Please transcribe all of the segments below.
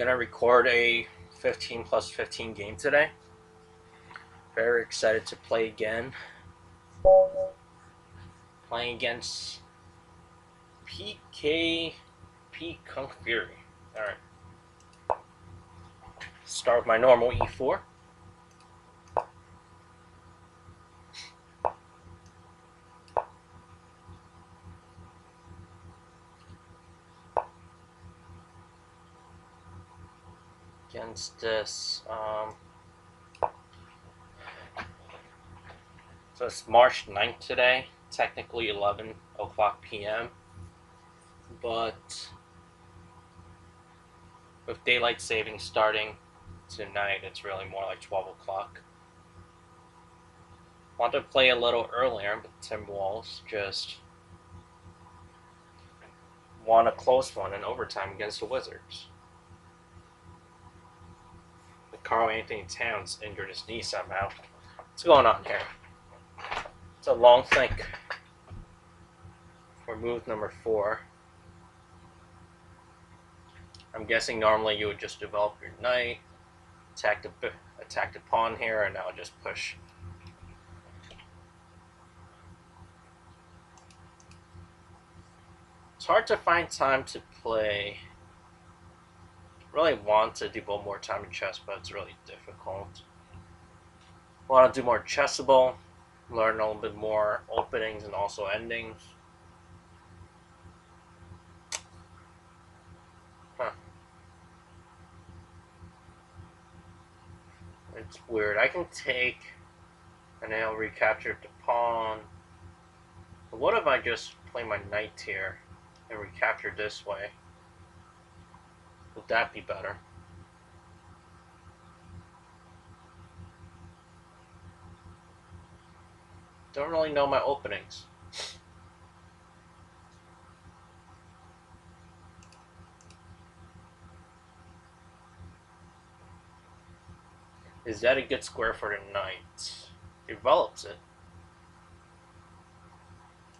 Gonna record a 15 plus 15 game today. Very excited to play again. Playing against Pkunkfury. Alright. Start with my normal e4. Against this, so it's March 9th today, technically 11 o'clock p.m. But with daylight savings starting tonight, it's really more like 12 o'clock. Want to play a little earlier, but Tim Walls just won a close one in overtime against the Wizards. Carl Anthony Towns injured his knee somehow. What's going on here? It's a long think for move number 4. I'm guessing normally you would just develop your knight, attack the pawn here, and now just push. It's hard to find time to play. Really want to devote more time in chess, but it's really difficult. Want to do more chessable, learn a little bit more openings and also endings. It's weird. I can take and then I'll recapture the pawn. But what if I just play my knight here and recapture this way? Would that be better? Don't really know my openings. Is that a good square for the knight? Develops it.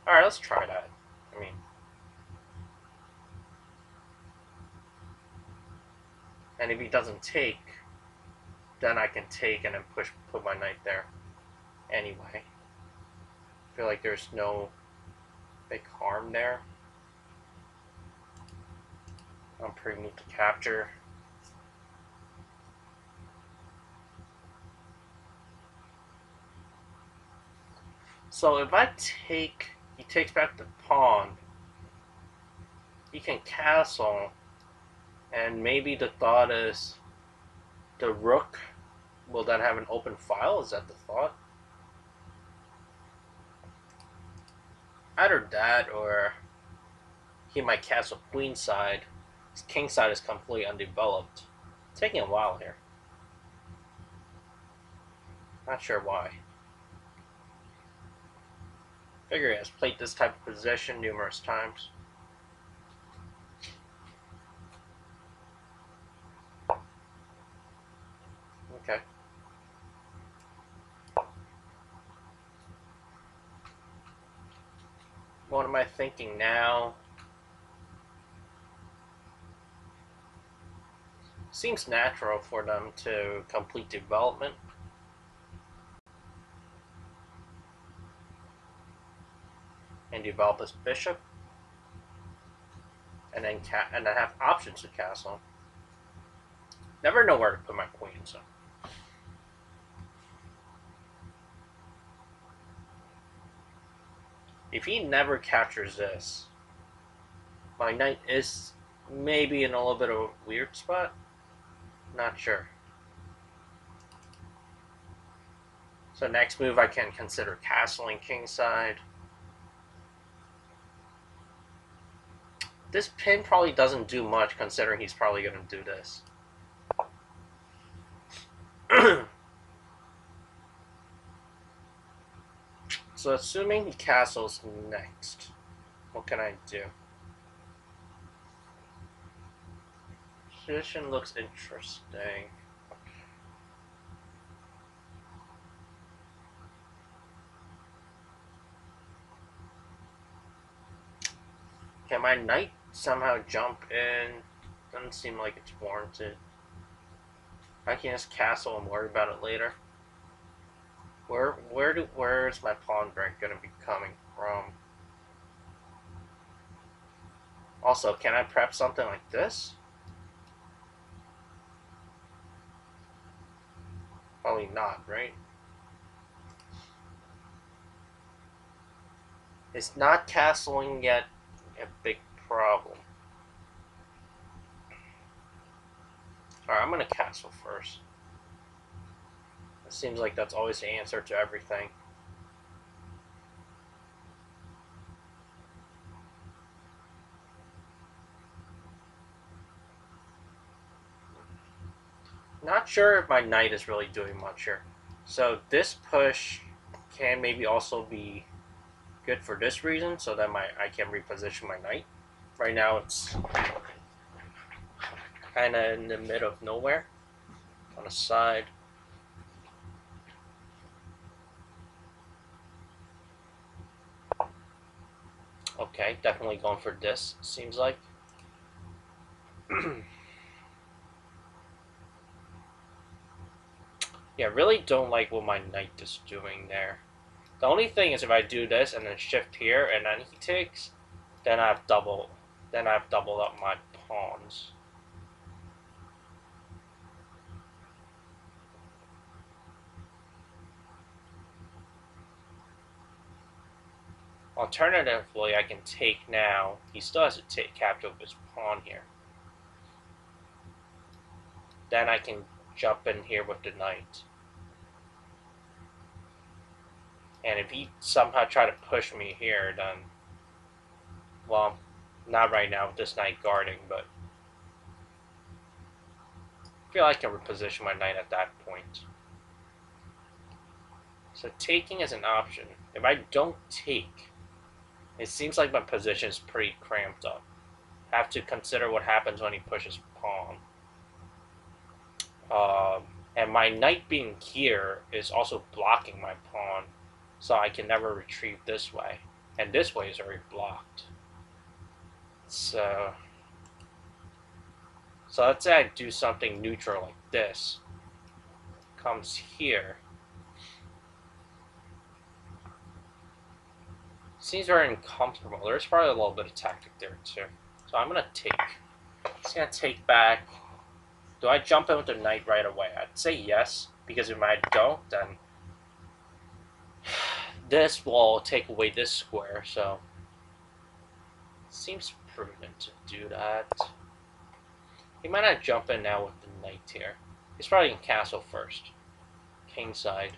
Alright, let's try that. And if he doesn't take, then I can take and then put my knight there. Anyway. I feel like there's no big harm there. I'm pre-move to capture. So if I take, he takes back the pawn, he can castle, and maybe the thought is the rook will then have an open file. Is that the thought? Either that or he might castle queenside. His kingside is completely undeveloped. It's taking a while here. Not sure why. Figure he has played this type of position numerous times. Okay. What am I thinking now? Seems natural for them to complete development. And develop his bishop. And then have options to castle. Never know where to put my queen, so. If he never captures this, my knight is maybe in a little bit of a weird spot. Not sure. So next move I can consider castling kingside. This pin probably doesn't do much considering he's probably going to do this. So assuming he castles next, what can I do? Position looks interesting. Can my knight somehow jump in Doesn't seem like it's warranted. I can just castle and worry about it later. Where's my pawn break gonna be coming from? Also, can I prep something like this? Probably not, right? It's not castling yet a big problem. Alright, I'm gonna castle first. It seems like that's always the answer to everything. Not sure if my knight is really doing much here. So this push can maybe also be good for this reason, so that I can reposition my knight. Right now it's kind of in the middle of nowhere, on the side. Okay, definitely going for this, seems like. Yeah, really don't like what my knight is doing there. The only thing is if I do this and then shift here and then he takes, then I've doubled up my pawns. Alternatively, I can take now. He still has to capture his pawn here. Then I can jump in here with the knight. And if he somehow try to push me here, then, well, not right now with this knight guarding, but I feel I can reposition my knight at that point. So taking is an option. If I don't take, it seems like my position is pretty cramped up. I have to consider what happens when he pushes pawn. And my knight being here is also blocking my pawn, so I can never retrieve this way. And this way is already blocked. So let's say I do something neutral like this. Comes here. Seems very uncomfortable. There's probably a little bit of tactic there too. So I'm gonna take. Just gonna take back. Do I jump in with the knight right away? I'd say yes, because if I don't, then this will take away this square, so seems prudent to do that. He might not jump in now with the knight here. He's probably going to castle first. King side.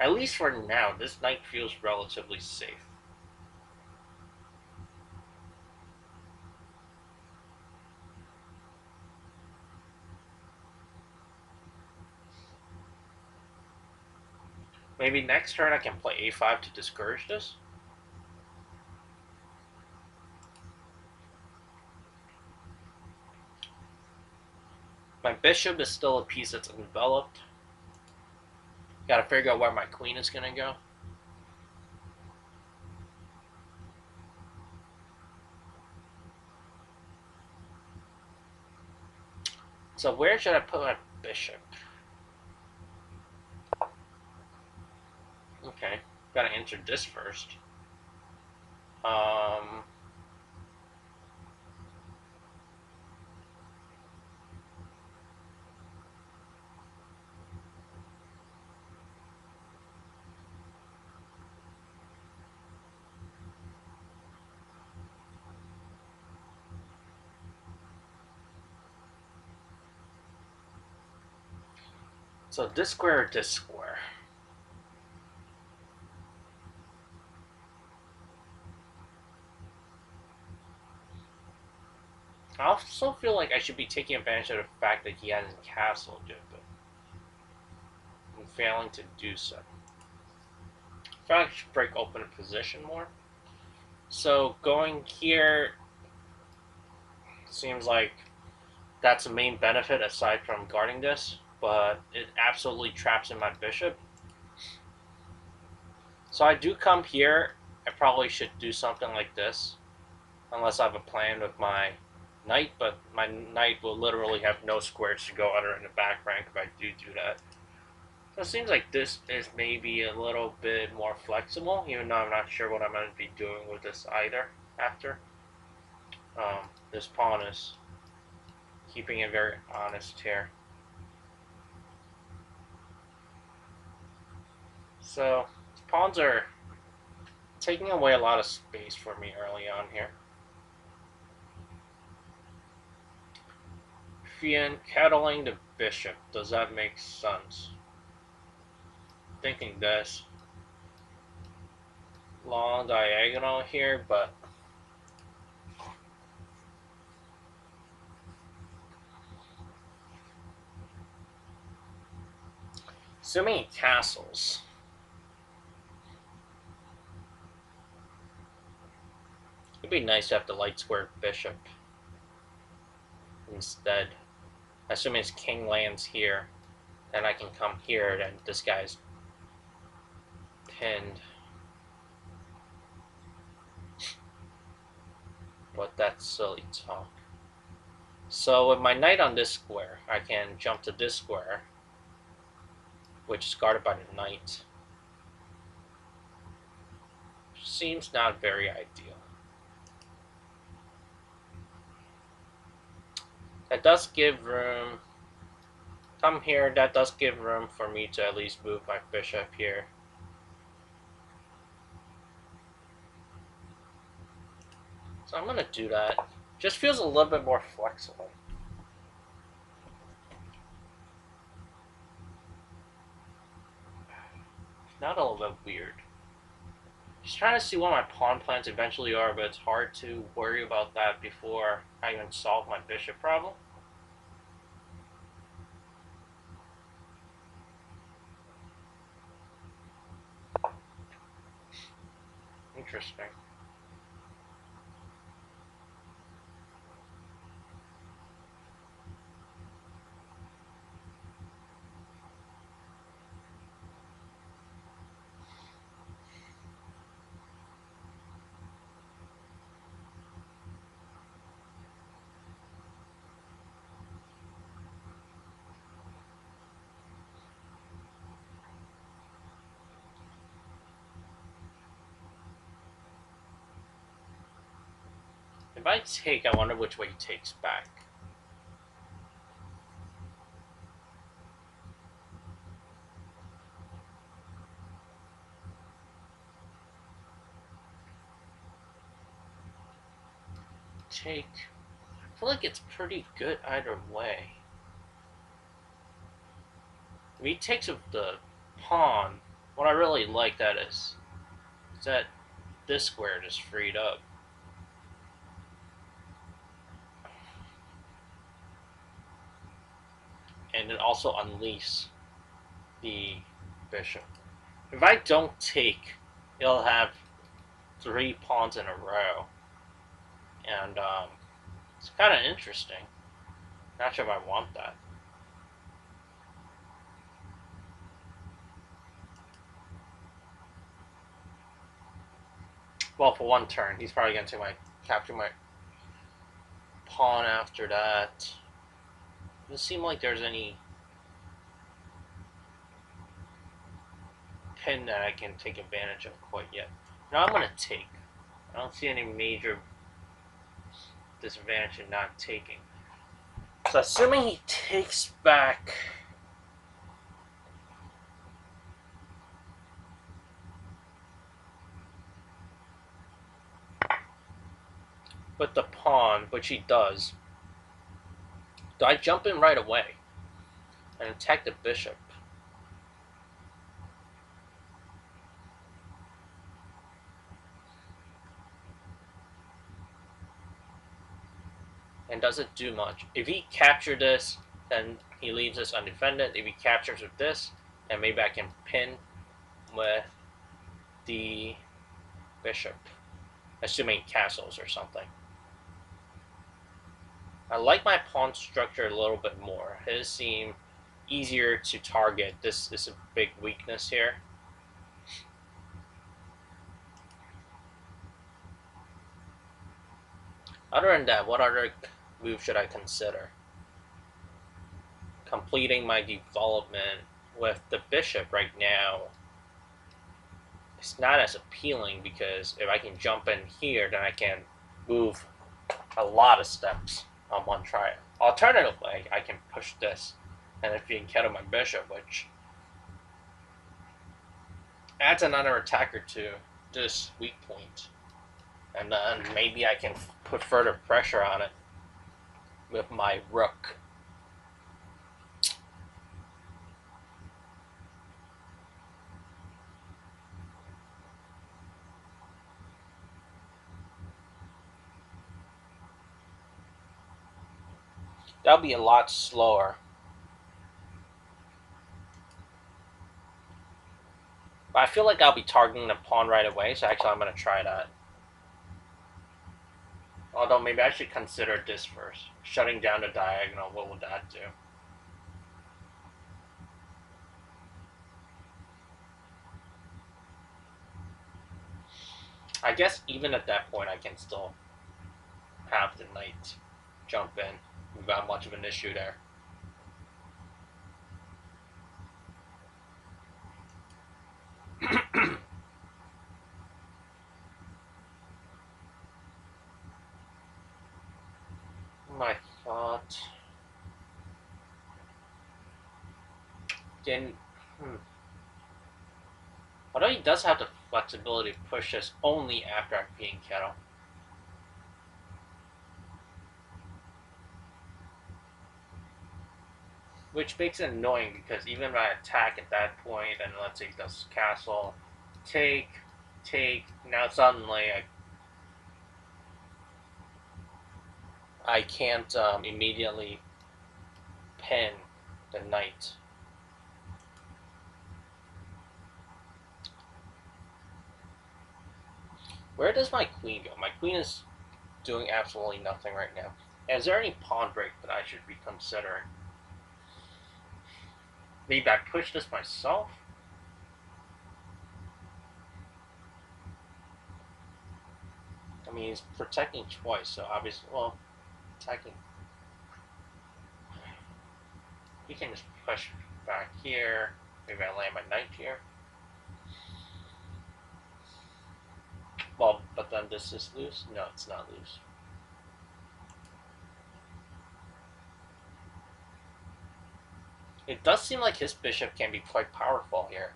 At least for now, this knight feels relatively safe. Maybe next turn I can play a5 to discourage this? My bishop is still a piece that's enveloped. Gotta figure out where my queen is gonna go. So where should I put my bishop? Okay, gotta answer this first. So this square or this square? I also feel like I should be taking advantage of the fact that he hasn't castled yet, but I'm failing to do so. I feel like I should break open a position more. So going here seems like that's the main benefit aside from guarding this. but it absolutely traps in my bishop. So I do come here. I probably should do something like this, unless I have a plan with my knight, but my knight will literally have no squares to go under in the back rank if I do that. So it seems like this is maybe a little bit more flexible, even though I'm not sure what I'm going to be doing with this either after. This pawn is keeping it very honest here. So pawns are taking away a lot of space for me early on here. Fiancatelling the bishop, does that make sense? Thinking this long diagonal here, but so many castles. It'd be nice to have the light square bishop instead. Assuming his king lands here, then I can come here, then this guy's pinned. But that's silly talk. So with my knight on this square, I can jump to this square, which is guarded by the knight. Seems not very ideal. That does give room. Come here, that does give room for me to at least move my bishop here. So I'm gonna do that. Just feels a little bit more flexible. Not a little bit weird. Just trying to see what my pawn plans eventually are, but it's hard to worry about that before I even solve my bishop problem. Interesting. If I take, I wonder which way he takes back. Take. I feel like it's pretty good either way. If he takes the pawn, what I really like that is that this square just freed up. And it also unleashes the bishop. If I don't take, it'll have 3 pawns in a row. And it's kind of interesting. Not sure if I want that. Well, for one turn, he's probably going to capture my pawn after that. Doesn't seem like there's any pin that I can take advantage of quite yet. Now I'm going to take. I don't see any major disadvantage in not taking. So assuming he takes back, with the pawn, which he does, do I jump in right away and attack the bishop? And does it do much? If he captures this, then he leaves this undefended. If he captures with this, then maybe I can pin with the bishop, assuming castles or something. I like my pawn structure a little bit more. His seem easier to target. This is a big weakness here. Other than that, what other move should I consider? Completing my development with the bishop right now, it's not as appealing because if I can jump in here, then I can move a lot of steps on one try. Alternatively, I can push this and if you can get my bishop, which adds another attacker to this weak point. And then maybe I can put further pressure on it with my rook. That'll be a lot slower. But I feel like I'll be targeting the pawn right away, so actually I'm going to try that. Although maybe I should consider this first. Shutting down the diagonal, what would that do? I guess even at that point I can still have the knight jump in without much of an issue there. My thought. Then, although he does have the flexibility to push this only after I being kettle. Which makes it annoying because even if I attack at that point and let's say he does castle, take, now suddenly I can't immediately pin the knight. Where does my queen go? My queen is doing absolutely nothing right now. And is there any pawn break that I should be considering? Maybe I push this myself? I mean, he's protecting twice, so obviously, well, attacking. He can just push back here. Maybe I land my knight here. Well, but then this is loose? No, it's not loose. It does seem like his bishop can be quite powerful here.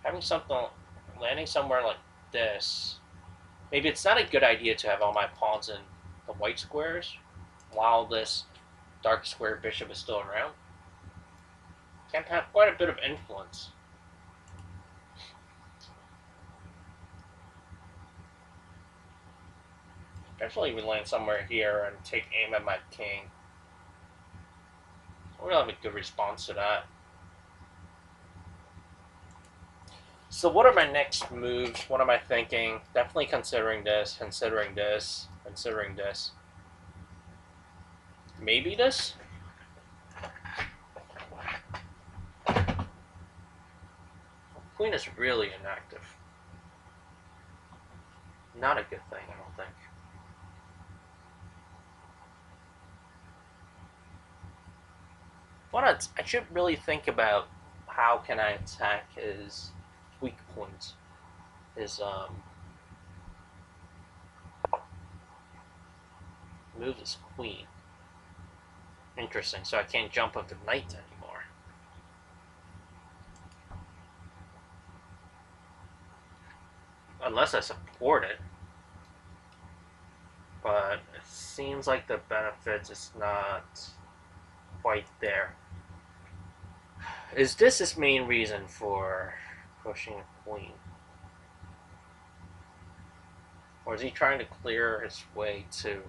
Having something, landing somewhere like this, maybe it's not a good idea to have all my pawns in the white squares while this dark square bishop is still around. Can have quite a bit of influence. Eventually we land somewhere here and take aim at my king. We'll have a good response to that. So what are my next moves? What am I thinking? Definitely considering this, considering this, considering this. Maybe this? Queen is really inactive. Not a good thing, I don't think. But I should really think about how can I attack his weak points. His move is queen. Interesting, so I can't jump up the knight anymore. Unless I support it. But it seems like the benefits is not quite there. Is this his main reason for pushing a queen? Or is he trying to clear his way to...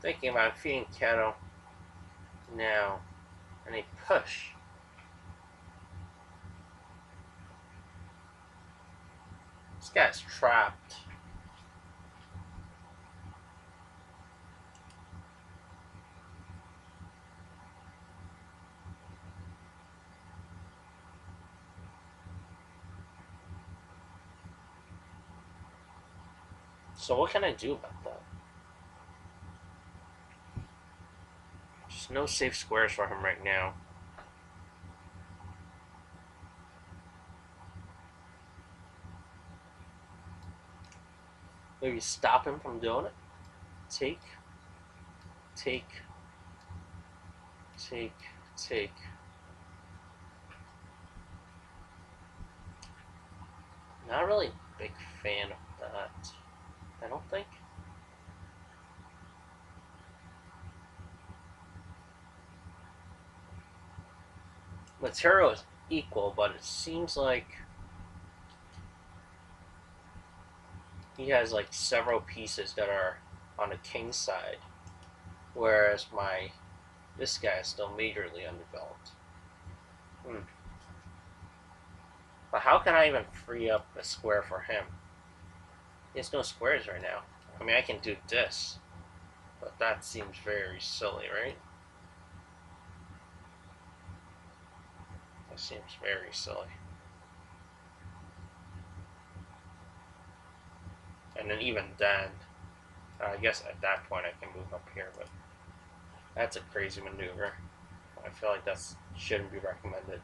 thinking about feeding cattle now, and a push. This guy's trapped. So what can I do about that? There's no safe squares for him right now. Maybe stop him from doing it. Take. Not really a big fan of that. I don't think. Material is equal, but it seems like he has like several pieces that are on the king's side, whereas this guy is still majorly undeveloped. But how can I even free up a square for him? He has no squares right now. I mean, I can do this, but that seems very silly, right? That seems very silly. And then even then, I guess at that point I can move up here, but that's a crazy maneuver. I feel like that shouldn't be recommended.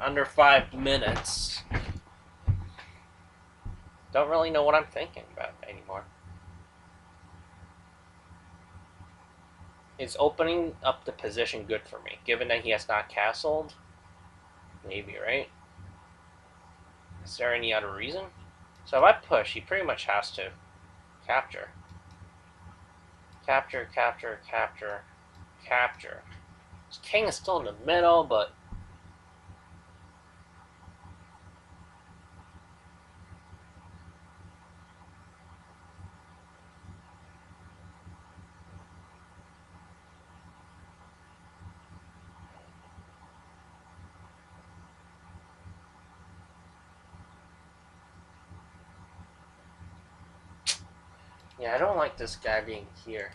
Under 5 minutes. Don't really know what I'm thinking about anymore. Is opening up the position good for me? Given that he has not castled? Maybe, right? Is there any other reason? So if I push, he pretty much has to capture. Capture. His king is still in the middle, but yeah, I don't like this guy being here.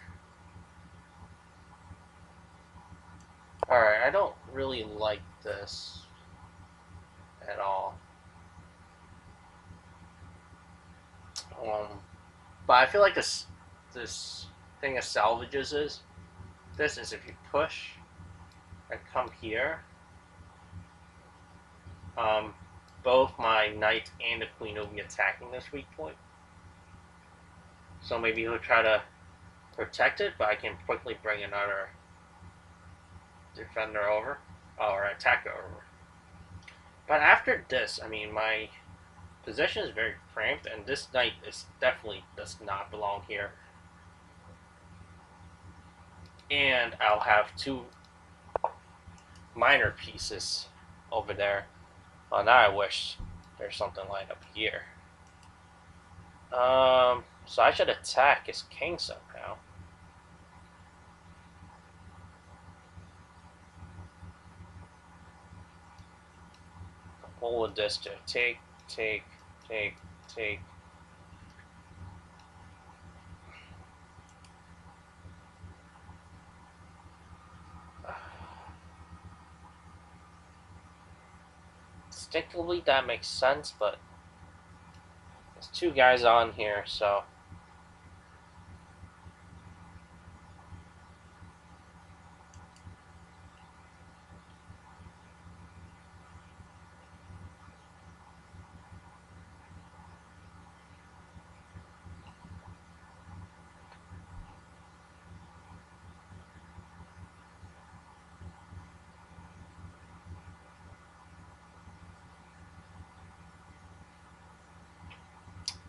Alright, I don't really like this at all. But I feel like this thing of salvages is if you push and come here, both my knight and the queen will be attacking this weak point. So maybe he'll try to protect it, but I can quickly bring another defender over, or attacker over. But after this, I mean, my position is very cramped, and this knight definitely does not belong here. And I'll have 2 minor pieces over there. Well, now I wish there's something lined up here. So I should attack his king somehow. What would this do? Take. Instinctively, that makes sense, but there's 2 guys on here, so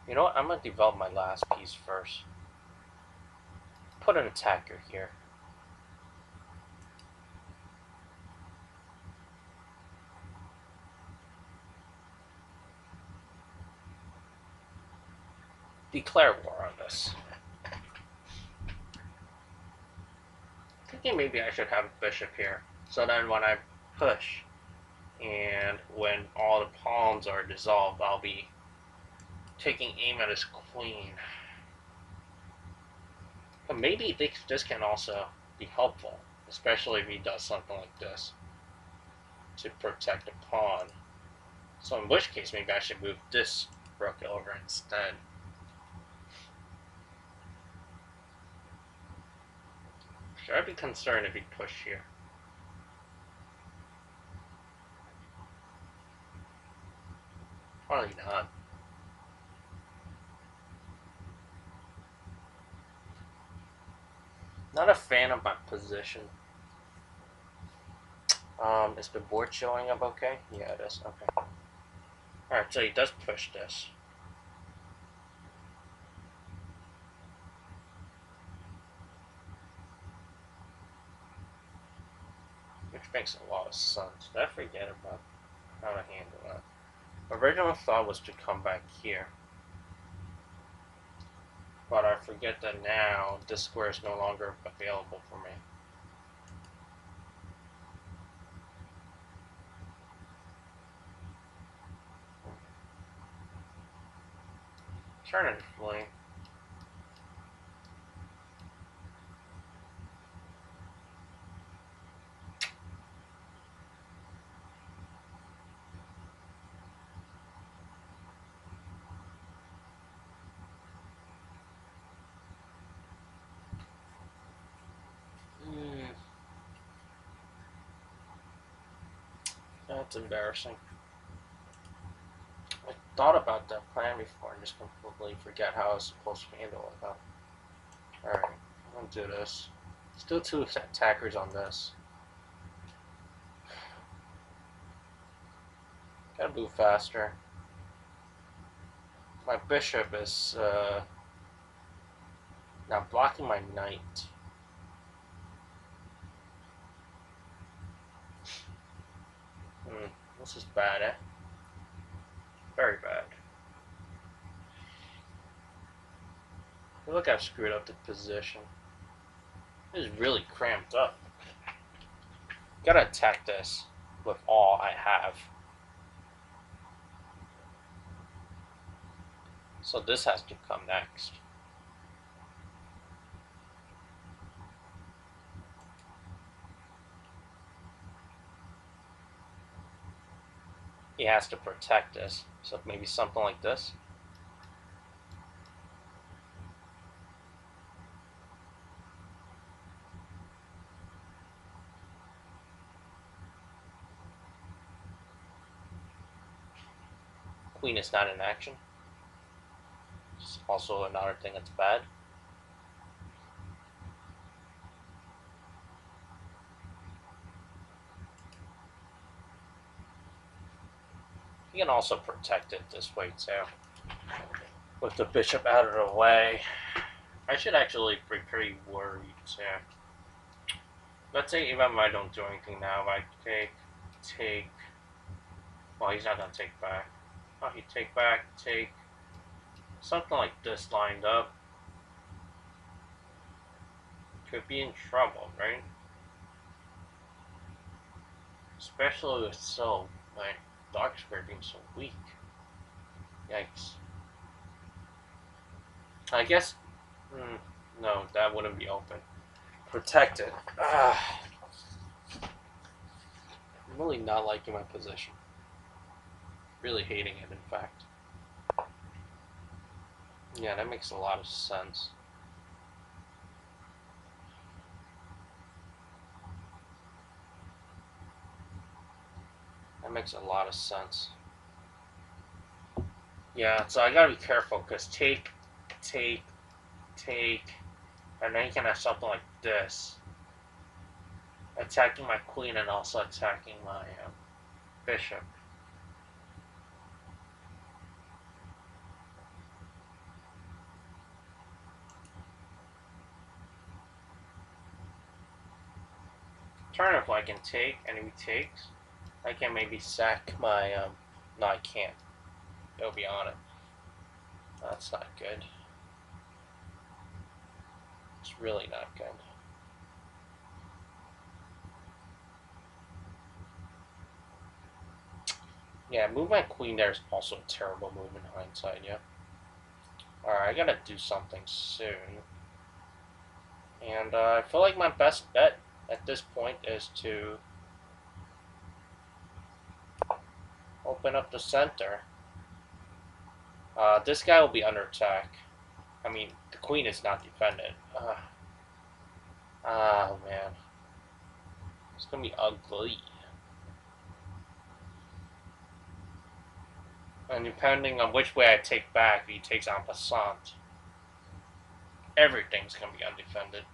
you know what? I'm gonna develop my last piece first. Put an attacker here. Declare war on this. thinking maybe I should have a bishop here. So then when I push, and when all the pawns are dissolved, I'll be taking aim at his queen. But maybe this can also be helpful, especially if he does something like this to protect the pawn. So in which case, maybe I should move this rook over instead. Should I be concerned if he pushed here? Probably not. Not a fan of my position. Is the board showing up okay? Yeah, it is. Okay. Alright, so he does push this. Which makes a lot of sense. Did I forget about how to handle that? My original thought was to come back here. But I forget that now this square is no longer available for me. Alternatively, that's embarrassing. I thought about that plan before and just completely forget how I was supposed to handle it. Alright, I'm gonna do this. Still two attackers on this. Gotta move faster. My bishop is now blocking my knight. This is bad, eh? Very bad. I feel like I've screwed up the position. This is really cramped up. Gotta attack this with all I have. So this has to come next. He has to protect this. So maybe something like this. Queen is not in action. It's also another thing that's bad. You can also protect it this way too. With the bishop out of the way. I should actually be pretty worried too. Let's say even if I don't do anything now, if I take, well, he's not gonna take back. Oh, he take back, take, something like this lined up. Could be in trouble, right? Especially with like, dark square being so weak. Yikes. I guess, no, that wouldn't be open. Protect it. I'm really not liking my position. Really hating it, in fact. Yeah, that makes a lot of sense. That makes a lot of sense. Yeah, so I gotta be careful, because take, and then you can have something like this. Attacking my queen and also attacking my bishop. Turn if I can take, and if he takes, I can maybe sack my, no I can't. It'll be on it. That's not good. It's really not good. Yeah, move my queen there is also a terrible move in hindsight, yeah. Alright, I gotta do something soon. And I feel like my best bet at this point is to open up the center. This guy will be under attack. I mean, the queen is not defended. Oh, man. It's gonna be ugly. And depending on which way I take back, if he takes en passant, everything's gonna be undefended.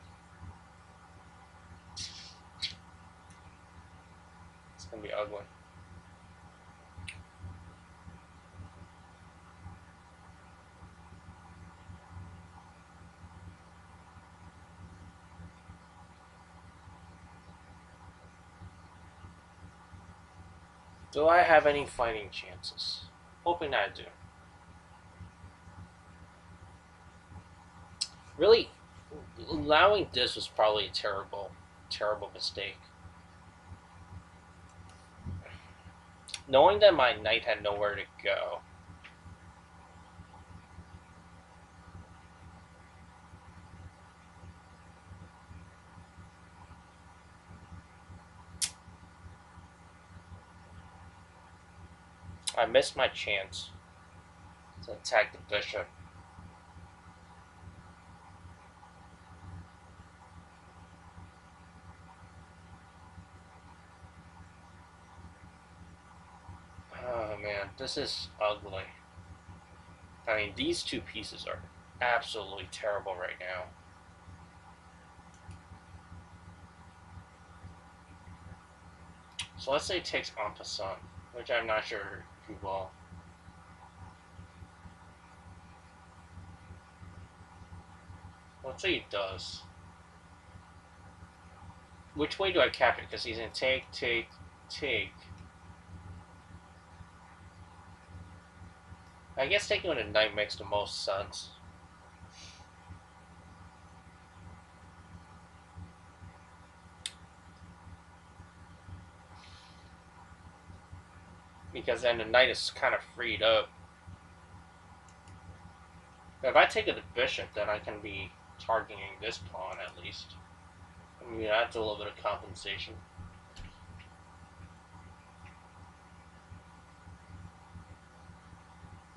It's gonna be ugly. Do I have any fighting chances? Hoping I do. Really, allowing this was probably a terrible mistake. Knowing that my knight had nowhere to go. I missed my chance to attack the bishop. Oh man, this is ugly. I mean, these two pieces are absolutely terrible right now. So let's say he takes en passant, which I'm not sure he will. Let's say he does. Which way do I capture? Because he's in take. I guess taking with a knight makes the most sense. Because then the knight is kind of freed up. If I take the bishop, then I can be targeting this pawn at least. I mean, that's a little bit of compensation.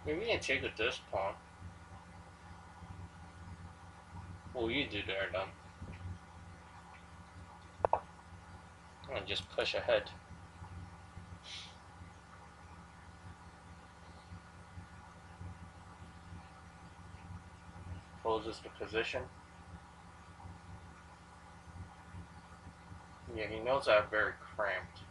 Maybe we can take with this pawn. What will you do there, then? And just push ahead. Closes the position. Yeah, he knows I'm very cramped.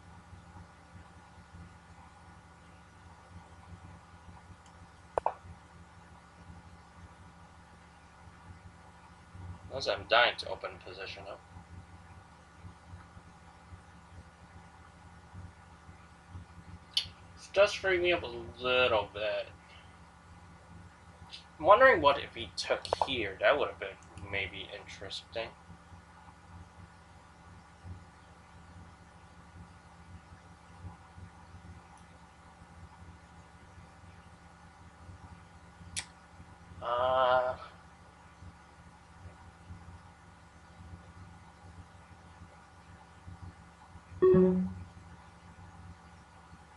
Knows I'm dying to open position up. This does free me up a little bit. I'm wondering what if he took here. That would have been maybe interesting.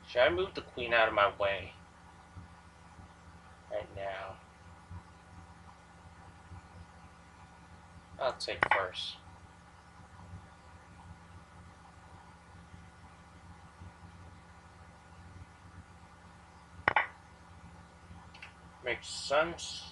Should I move the queen out of my way right now? I'll take first. Makes sense.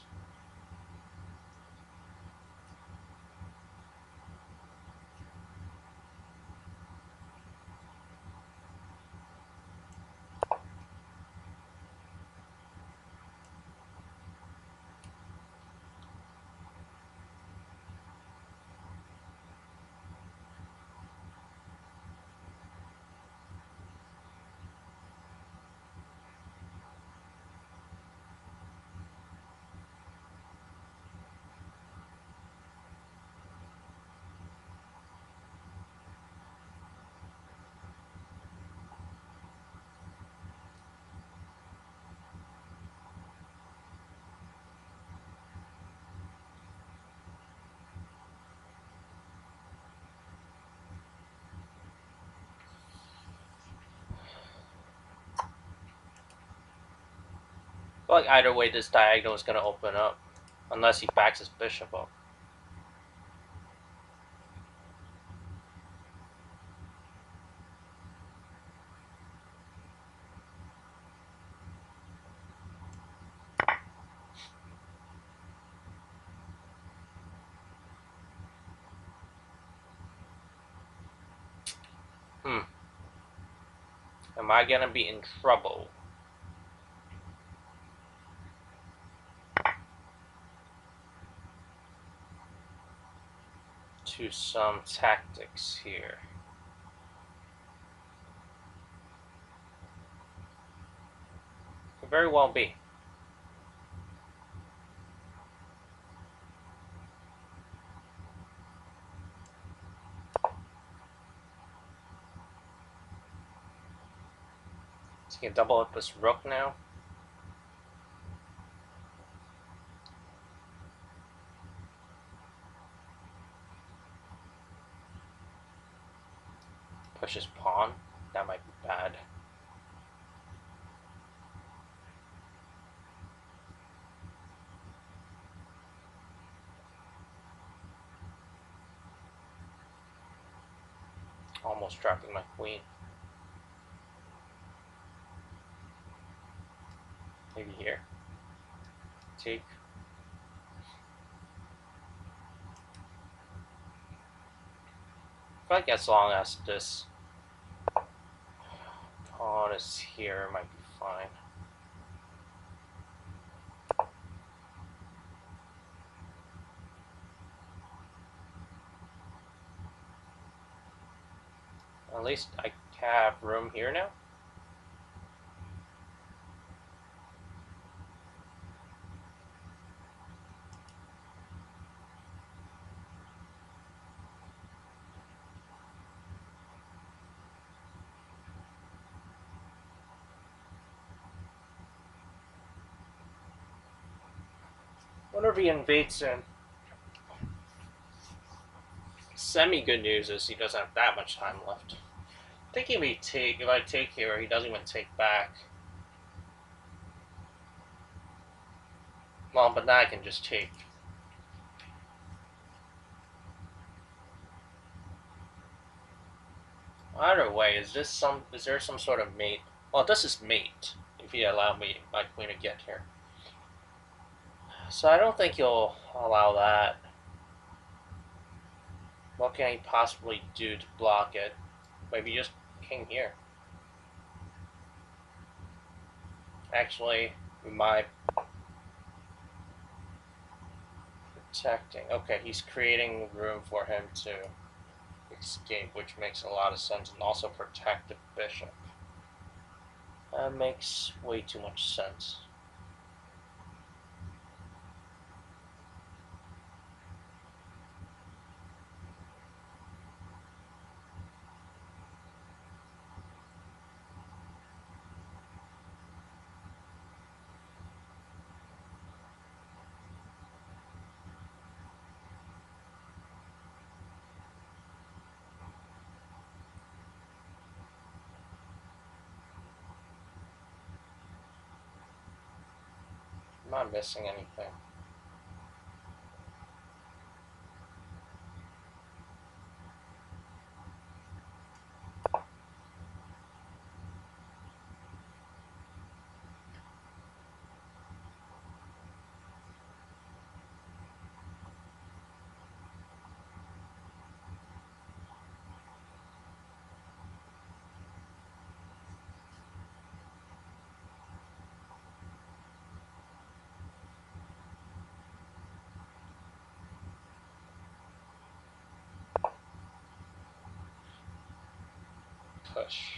feel like either way this diagonal is going to open up. Unless he backs his bishop up. Am I going to be in trouble? To some tactics here. Could very well be. Is he going to double up this rook now? Push his pawn? That might be bad. Almost dropping my queen. Maybe here. Take. I feel like as long as this pawn is here, it might be fine. At least I have room here now. Wonder if he invades in. Semi-good news is he doesn't have that much time left. I think if I take here, he doesn't even take back. Well, but now I can just take. Either way, is there some sort of mate? Well, this is mate, if he allow me my queen to get here. So I don't think he'll allow that. What can he possibly do to block it? Maybe just king here. Actually, we might protecting. Okay, he's creating room for him to escape, which makes a lot of sense, and also protect the bishop. That makes way too much sense. I'm not missing anything. Push.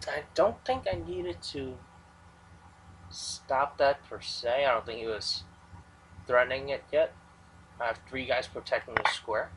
I don't think I needed to stop that per se. I don't think he was threatening it yet. I have 3 guys protecting the square.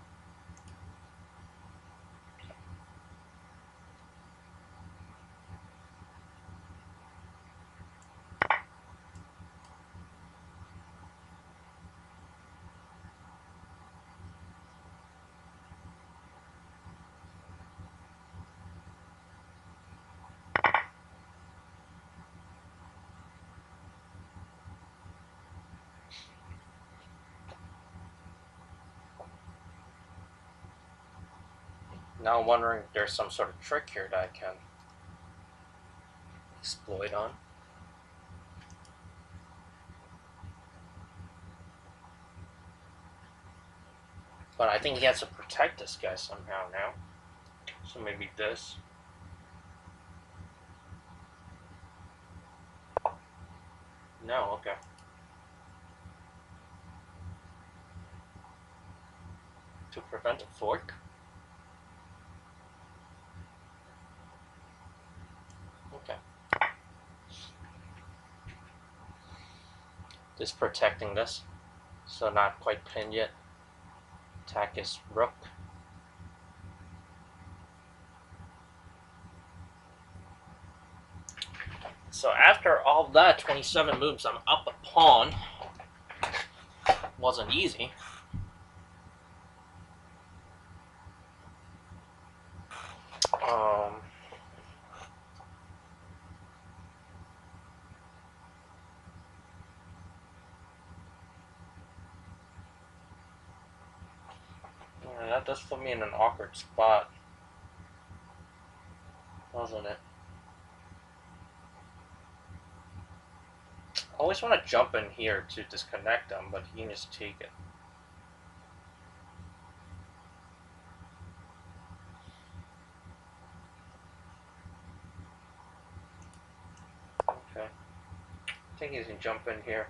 Now I'm wondering if there's some sort of trick here that I can exploit on. But I think he has to protect this guy somehow now. So maybe this. No, okay. To prevent a fork? Okay. Just protecting this. So not quite pinned yet. Attack his rook. So after all that, 27 moves, I'm up a pawn. Wasn't easy. Yeah, that does put me in an awkward spot, doesn't it? I always want to jump in here to disconnect them, but he can just take it. Okay. I think he can jump in here.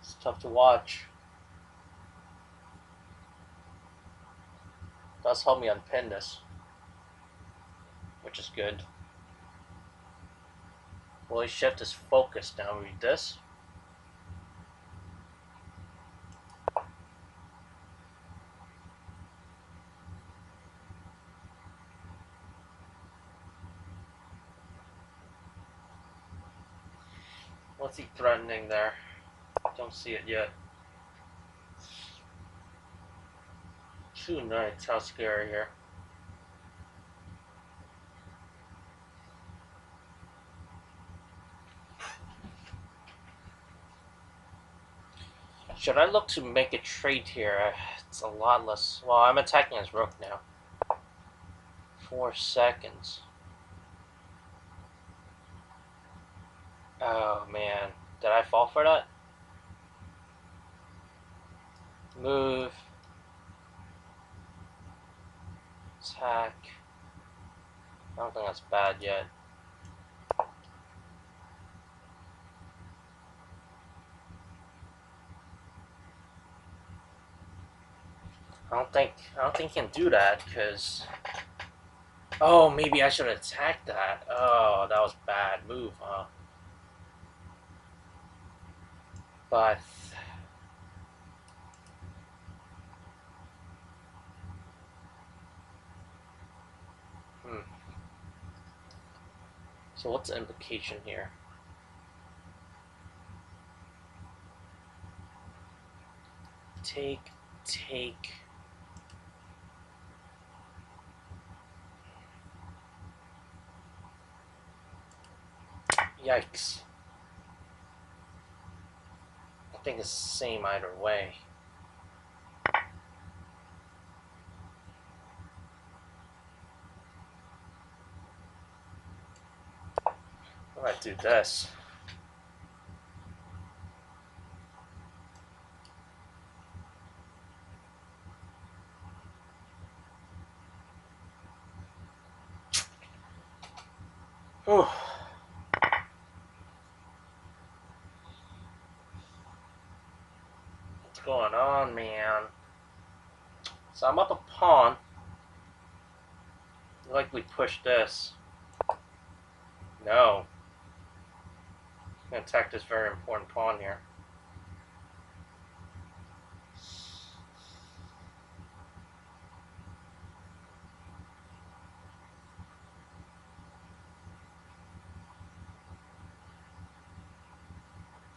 It's tough to watch. Does help me unpin this, which is good. Will he shift his focus now? Read this. What's he threatening there? Don't see it yet. 2 knights, how scary here. Should I look to make a trade here? It's a lot less. Well, I'm attacking his rook now. 4 seconds. Oh man, did I fall for that? Move. Attack. I don't think that's bad yet. I don't think he can do that because. Oh, maybe I should attack that. Oh, that was bad move, huh? But so what's the implication here? Take. Yikes. I think it's the same either way. What if I do this? Whew. What's going on, man? So I'm up a pawn. Like we push this. No. I'm gonna attack this very important pawn here.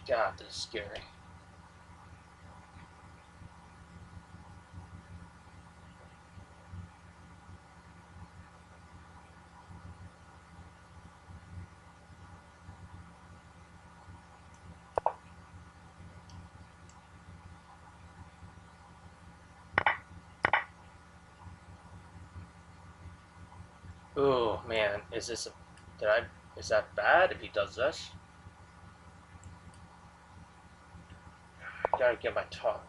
God, this is scary. Ooh, man, is that bad if he does this? Gotta get my top.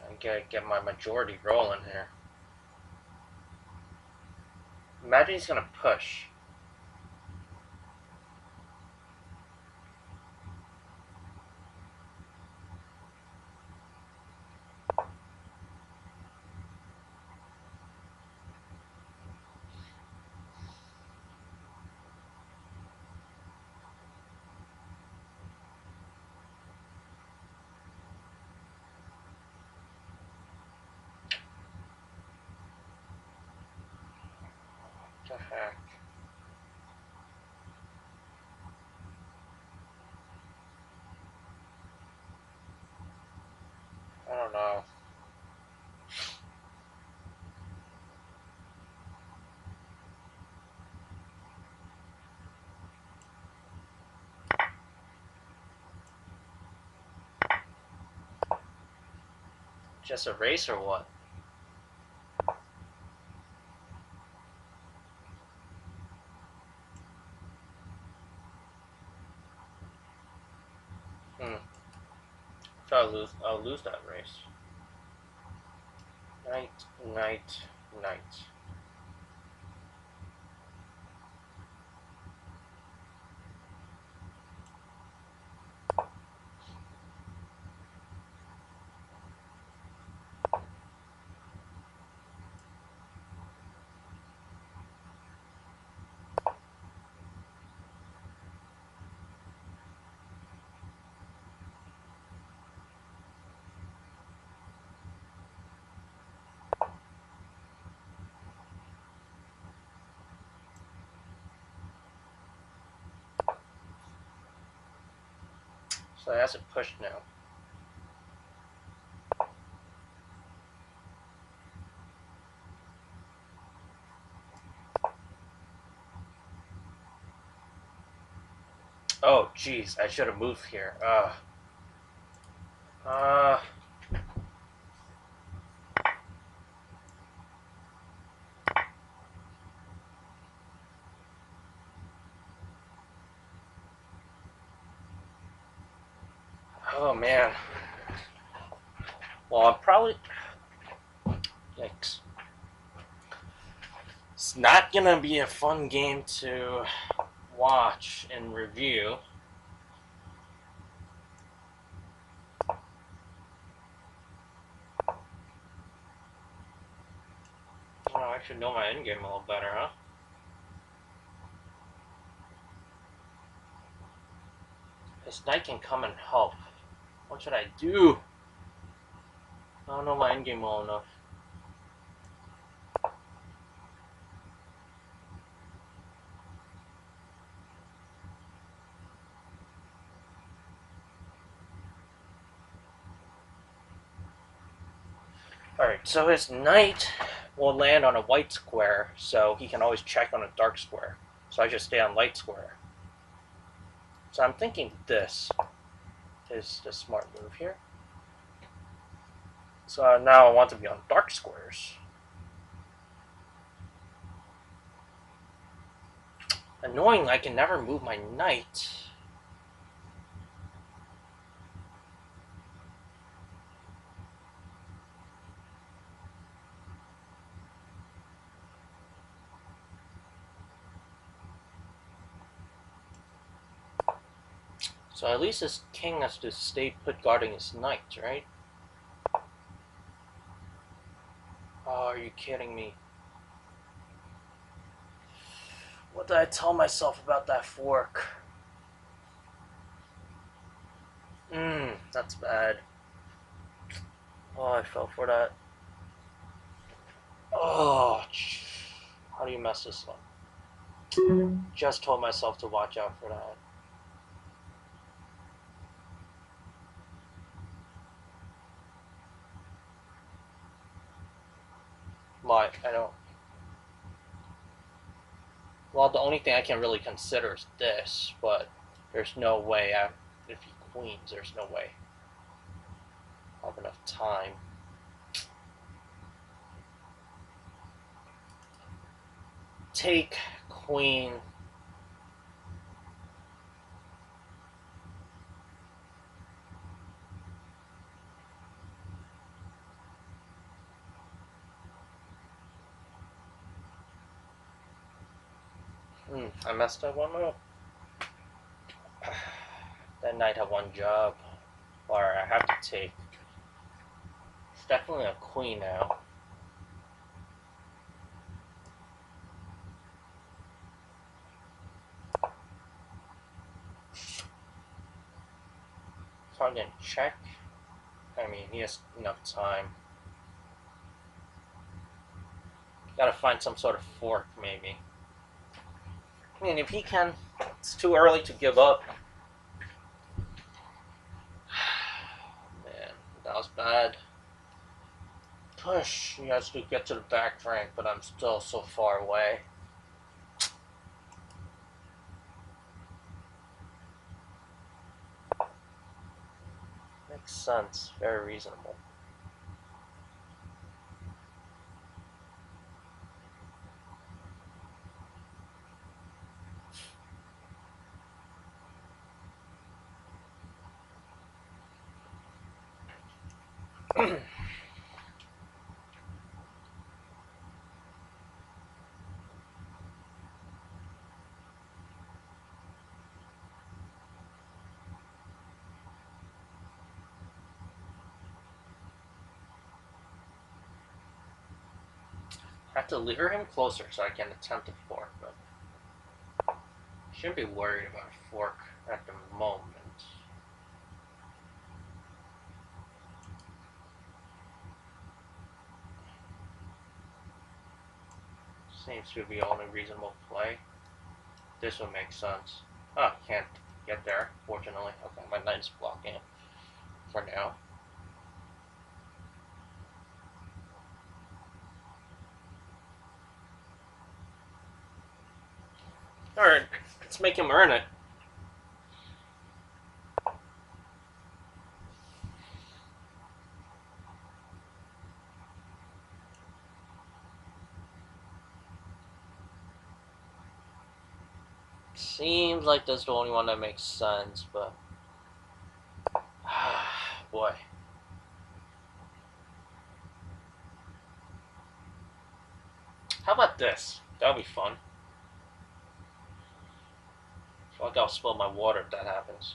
I gotta get my majority rolling here. Imagine he's gonna push. What the heck? I don't know. Just a race or what? So I'll lose that race. Knight, knight, knight. So it hasn't pushed now. Oh, jeez, I should have moved here. Oh, man. Well, I'm probably... Yikes. It's not gonna be a fun game to watch and review. Oh, I should know my endgame a little better, huh? This knight can come and help. What should I do? I don't know my endgame well enough. Alright, so his knight will land on a white square, so he can always check on a dark square. So I just stay on light square. So I'm thinking this is the smart move here. So now I want to be on dark squares. Annoyingly, I can never move my knight. So at least this king has to stay put guarding his knight, right? Oh, are you kidding me? What did I tell myself about that fork? That's bad. Oh, I fell for that. Oh, how do you mess this up? Just told myself to watch out for that. Why? I don't. Well, the only thing I can really consider is this, but there's no way. If he queens, there's no way I'll have enough time. Take queen. I messed up one move. That knight had one job. Or I have to take. It's definitely a queen now. So I'm gonna check. I mean, he has enough time. Gotta find some sort of fork, maybe. I mean, if he can, it's too early to give up. Man, that was bad. Push, he has to get to the back rank, but I'm still so far away. Makes sense, very reasonable. I have to lure him closer so I can attempt a fork, but shouldn't be worried about a fork at the moment. Seems to be the only reasonable play. This would make sense. Oh, can't get there, fortunately. Okay, my knight's blocking it for now. Alright, let's make him earn it. Seems like that's the only one that makes sense, but boy. How about this? That'll be fun. I feel like I'll spill my water if that happens.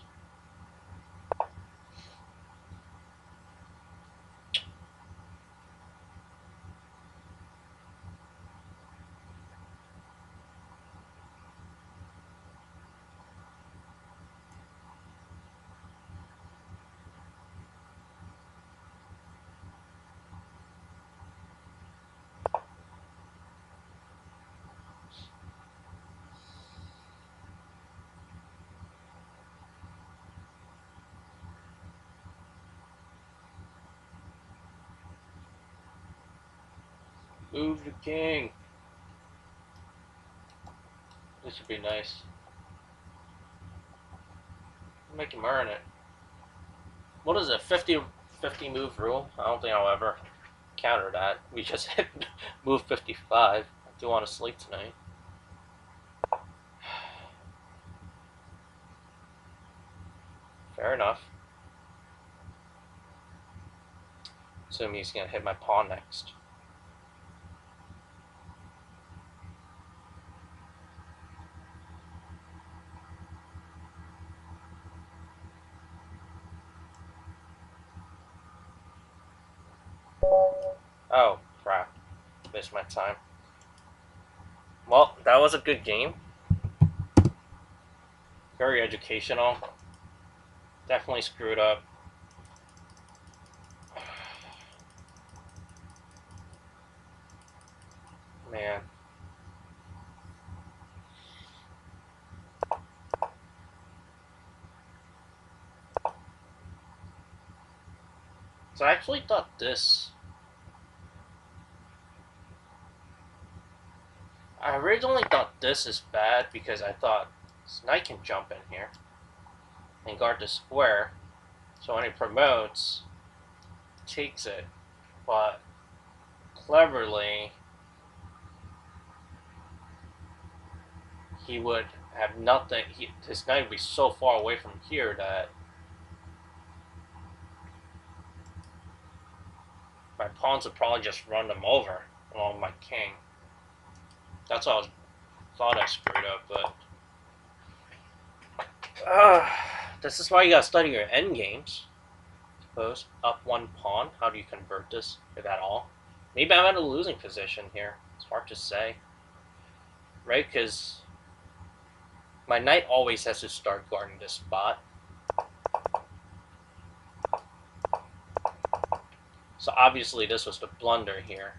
Move the king. This would be nice. Make him earn it. What is it? 50 move rule? I don't think I'll ever counter that. We just hit move 55. I do want to sleep tonight. Fair enough. Assuming he's going to hit my pawn next. Oh, crap. Missed my time. Well, that was a good game. Very educational. Definitely screwed up. Man. So I actually thought this... I originally thought this is bad because I thought this knight can jump in here and guard the square. So when he promotes, takes it. But cleverly, he would have nothing. His knight would be so far away from here that my pawns would probably just run them over along with my king. That's all I thought I screwed up, but this is why you gotta study your endgames. Suppose up one pawn. How do you convert this, if at all? Maybe I'm at a losing position here. It's hard to say, right? Because my knight always has to start guarding this spot. So obviously this was the blunder here.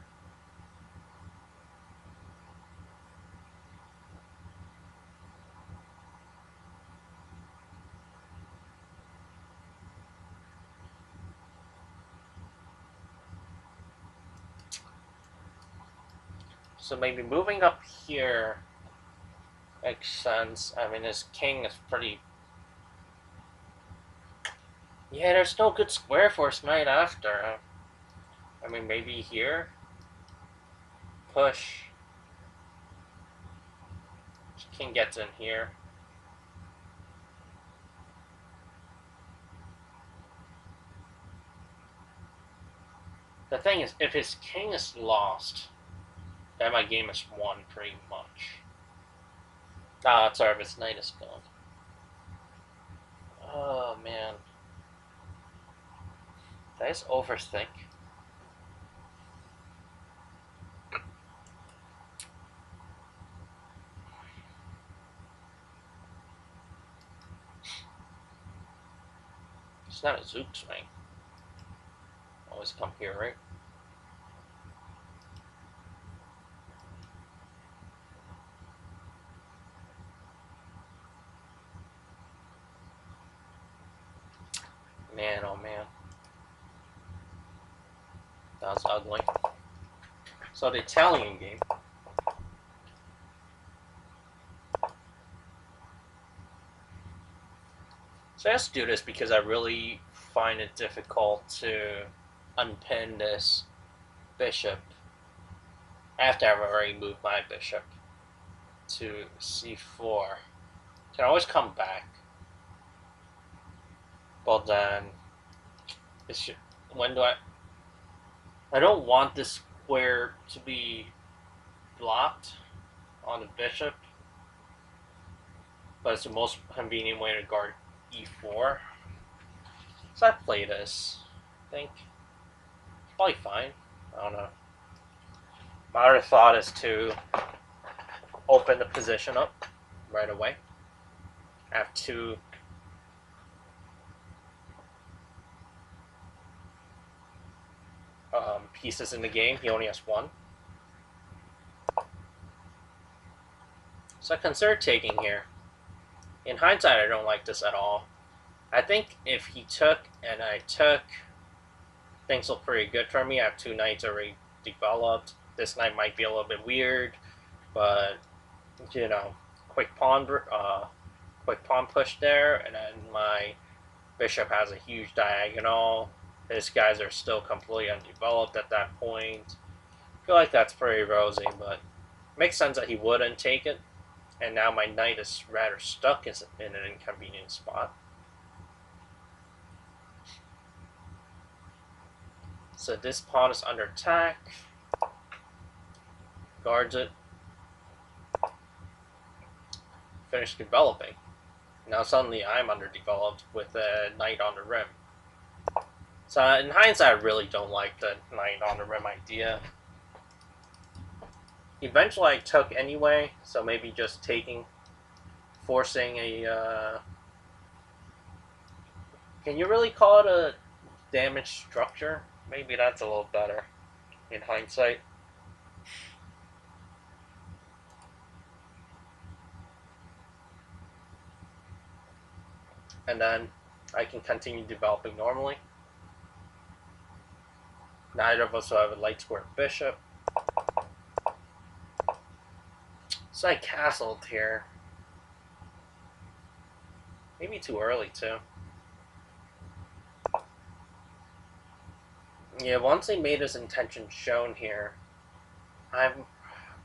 So maybe moving up here makes sense. I mean, his king is pretty... Yeah, there's no good square for his knight after. I mean, maybe here? Push. His king gets in here. The thing is, if his king is lost, then my game is won pretty much. Ah, sorry, if his knight is gone. Oh, man. Did I just overthink? It's not a zook swing. Always come here, right? Man, oh man. That was ugly. So the Italian game. So I just do this because I really find it difficult to unpin this bishop after I've already moved my bishop to c4. Can always come back. But then, when do I don't want this square to be blocked on the bishop, but it's the most convenient way to guard e4. So I play this. I think it's probably fine. I don't know. My other thought is to open the position up right away. I have two pieces in the game. He only has one. So I consider taking here. In hindsight, I don't like this at all. I think if he took and I took, things look pretty good for me. I have two knights already developed. this knight might be a little bit weird, but you know, quick pawn push there, and then my bishop has a huge diagonal. His guys are still completely undeveloped at that point. I feel like that's pretty rosy, but it makes sense that he wouldn't take it. And now my knight is rather stuck in an inconvenient spot. So this pawn is under attack. Guards it. Finish developing. Now suddenly I'm underdeveloped with a knight on the rim. So in hindsight, I really don't like the knight on the rim idea. Eventually I took anyway, so maybe just forcing a... can you really call it a damaged structure? Maybe that's a little better in hindsight. And then I can continue developing normally. Neither of us will have a light square bishop. So I castled here. Maybe too early too. Yeah, once he made his intention shown here, I'm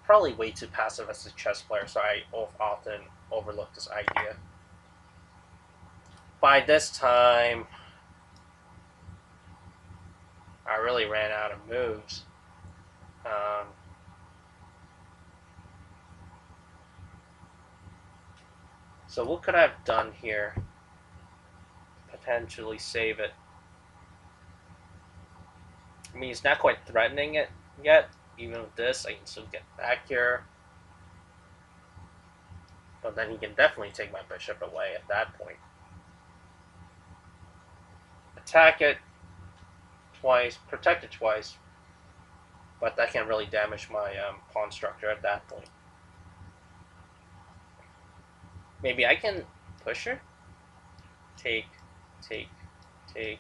probably way too passive as a chess player, so I often overlook this idea. By this time, I really ran out of moves. So what could I have done here? Potentially save it. I mean, he's not quite threatening it yet. Even with this, I can still get back here. But then he can definitely take my bishop away at that point. Attack it twice, protect it twice. But that can't really damage my pawn structure at that point. Maybe I can push her? Take, take, take,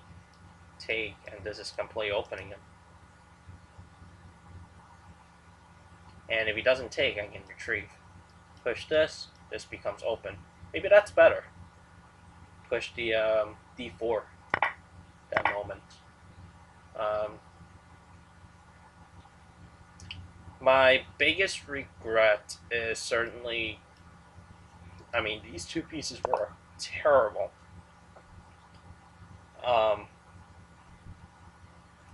take, and this is completely opening him. And if he doesn't take, I can retrieve. Push this, this becomes open. Maybe that's better. Push the d4 that moment. My biggest regret is certainly, I mean, these two pieces were terrible.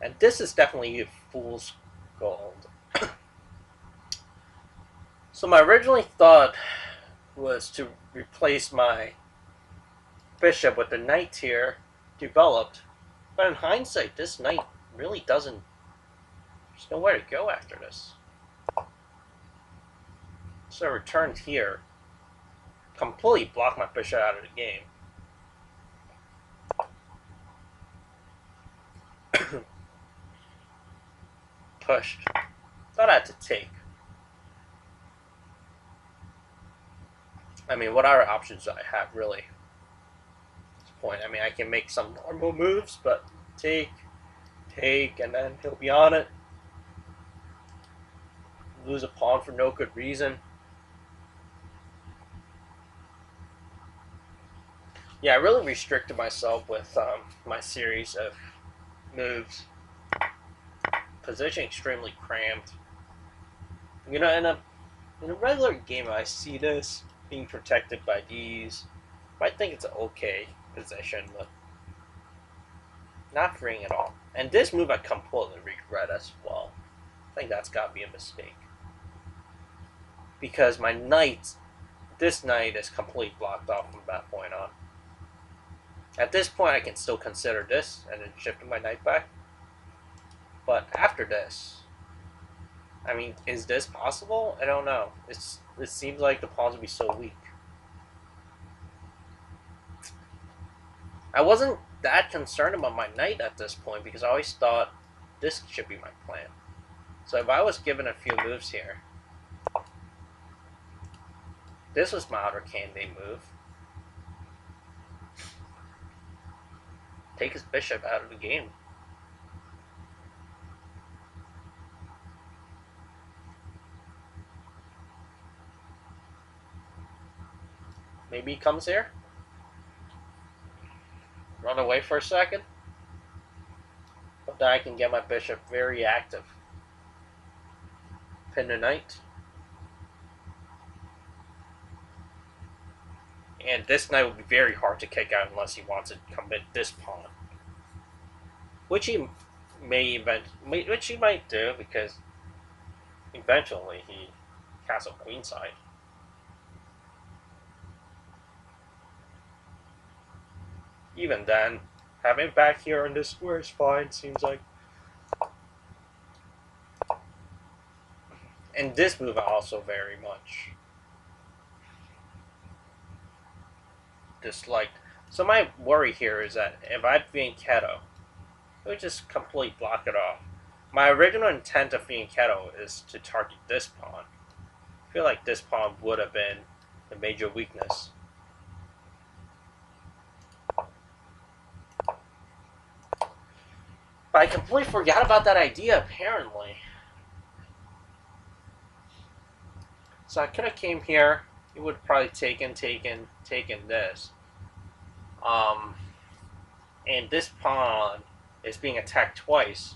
And this is definitely a fool's gold. So my originally thought was to replace my bishop with the knight here developed. But in hindsight, this knight really doesn't... There's nowhere to go after this. So I returned here. Completely blocked my bishop out of the game. Pushed. Thought I had to take. I mean, what other options do I have, really? At this point, I mean, I can make some normal moves, but take, and then he'll be on it. Lose a pawn for no good reason. Yeah, I really restricted myself with my series of moves. Position extremely cramped. You know, in a regular game, I see this being protected by these. I think it's an okay position, but not freeing at all. And this move I completely regret as well. I think that's got to be a mistake. Because my knight, this knight is completely blocked off from that point on. At this point, I can still consider this and then shifting my knight back. But after this, I mean, is this possible? I don't know. It seems like the pawns would be so weak. I wasn't that concerned about my knight at this point because I always thought this should be my plan. So if I was given a few moves here, this was my outer candidate move. Take his bishop out of the game. Maybe he comes here. Run away for a second. But then I can get my bishop very active. Pin the knight. And this knight would be very hard to kick out unless he wants to commit this pawn. Which he might do, because eventually he castle queenside. Even then, having it back here on this square is fine, seems like. And this move I also very much disliked. So my worry here is that if I had fianchetto, it would just completely block it off. My original intent of fianchetto is to target this pawn. I feel like this pawn would have been the major weakness. But I completely forgot about that idea, apparently. So I could have came here. He would have probably taken this. And this pawn is being attacked twice.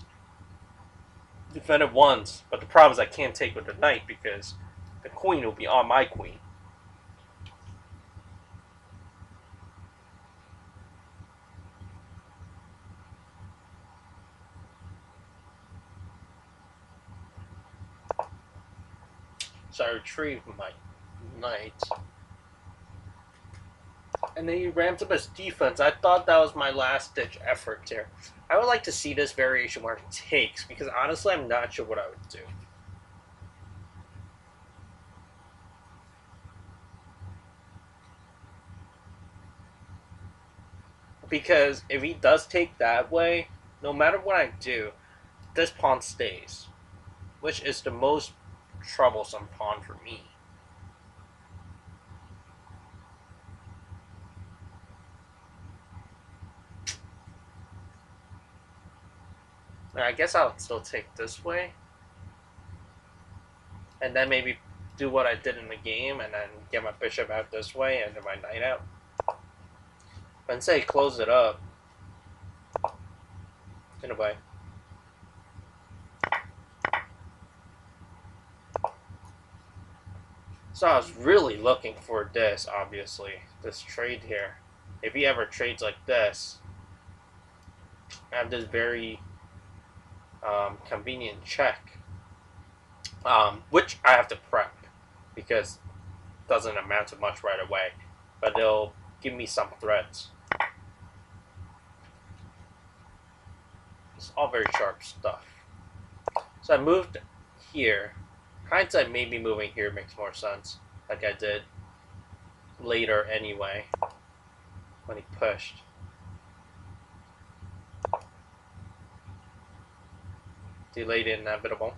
Defended once, but the problem is I can't take with the knight because the queen will be on my queen. So I retrieve my knight. And then he ramps up his defense. I thought that was my last-ditch effort here. I would like to see this variation where it takes, because honestly, I'm not sure what I would do. Because if he does take that way, no matter what I do, this pawn stays, which is the most troublesome pawn for me. I guess I'll still take this way. And then maybe do what I did in the game and then get my bishop out this way and get my knight out. But say close it up. In a way. So I was really looking for this, obviously. This trade here. If he ever trades like this, I have this very convenient check, which I have to prep because it doesn't amount to much right away, but they'll give me some threats. It's all very sharp stuff. So I moved here. Hindsight, maybe moving here makes more sense, like I did later anyway, when he pushed. Delayed inevitable.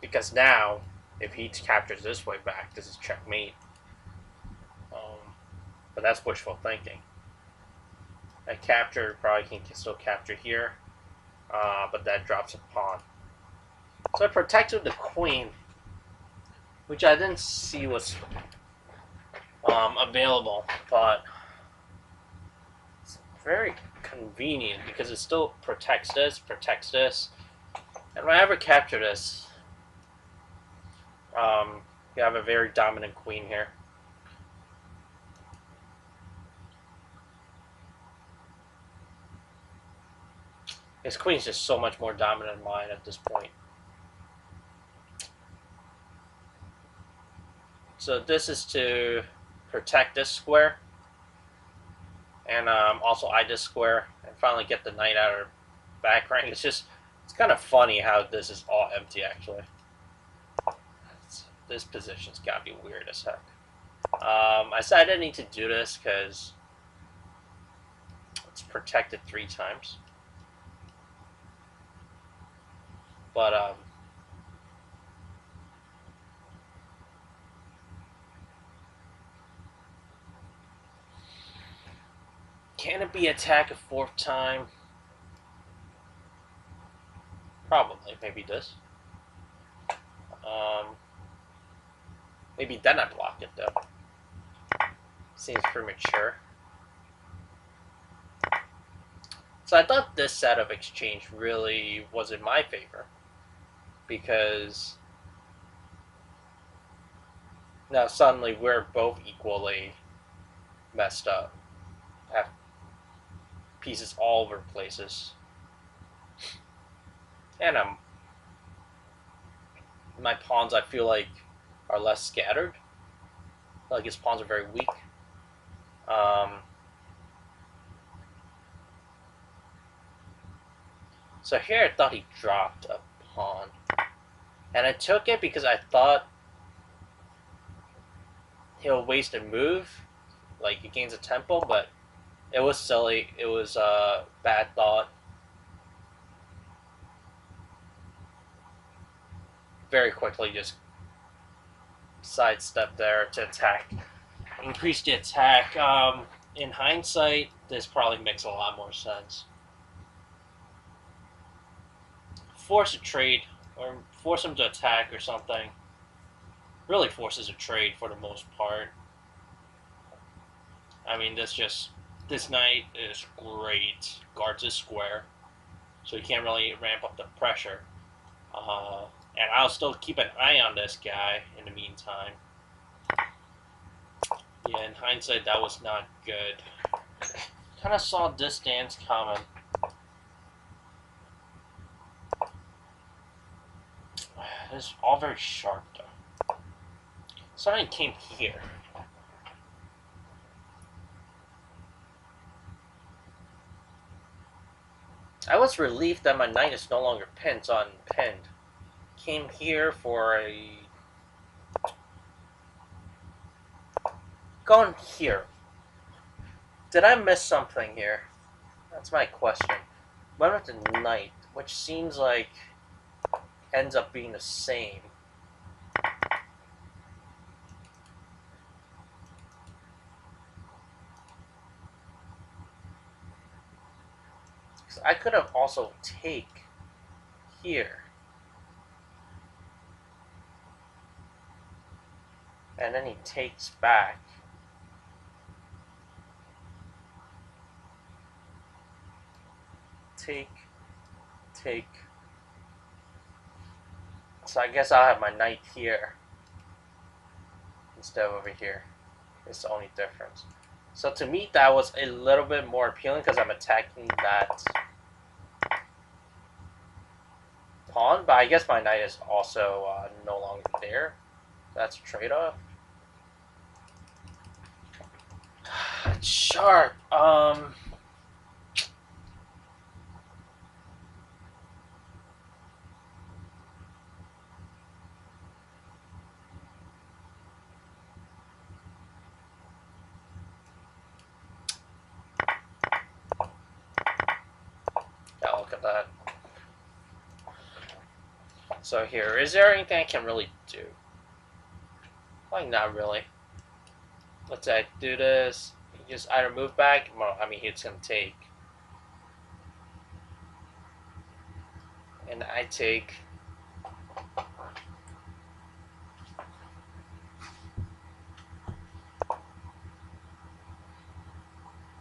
Because now, if he captures this way back, this is checkmate. But that's wishful thinking. I captured, probably can still capture here, but that drops a pawn. So I protected the queen, which I didn't see was available, but it's very convenient because it still protects this, and when I ever capture this, you have a very dominant queen here. His queen's just so much more dominant than mine at this point. So this is to protect this square, and also eye this square, and finally get the knight out of back rank. It's kind of funny how this is all empty, actually. This position's gotta be weird as heck. I said I didn't need to do this because it's protected 3 times. But can it be attack a 4th time? Probably. Maybe this. Maybe then I block it though. Seems premature. So I thought this set of exchange really was in my favor, because now suddenly we're both equally messed up. Have pieces all over places. And my pawns, I feel like, are less scattered. Like his pawns are very weak. So here I thought he dropped a pawn. And I took it because I thought he'll waste a move. Like, he gains a tempo, but it was silly. It was a bad thought. Very quickly just sidestep there to attack. Increase the attack. In hindsight, this probably makes a lot more sense. Force a trade, or force him to attack or something. Really forces a trade for the most part. I mean, this knight is great. Guards his square, so he can't really ramp up the pressure. And I'll still keep an eye on this guy in the meantime. Yeah, in hindsight, that was not good. Kind of saw this dance coming. This is all very sharp, though. Something came here. I was relieved that my knight is no longer pinned, so unpinned. Came here for a... Going here. Did I miss something here? That's my question. Went with the knight, which seems like ends up being the same. I could have also take here. And then he takes back. Take. So I guess I'll have my knight here instead of over here. It's the only difference. So to me, that was a little bit more appealing because I'm attacking that pawn. But I guess my knight is also no longer there. That's a trade-off. It's sharp. Yeah, look at that. So here, is there anything I can really do? Like, not really. Let's say I do this. You just either move back. Well, I mean, it's gonna take. And I take.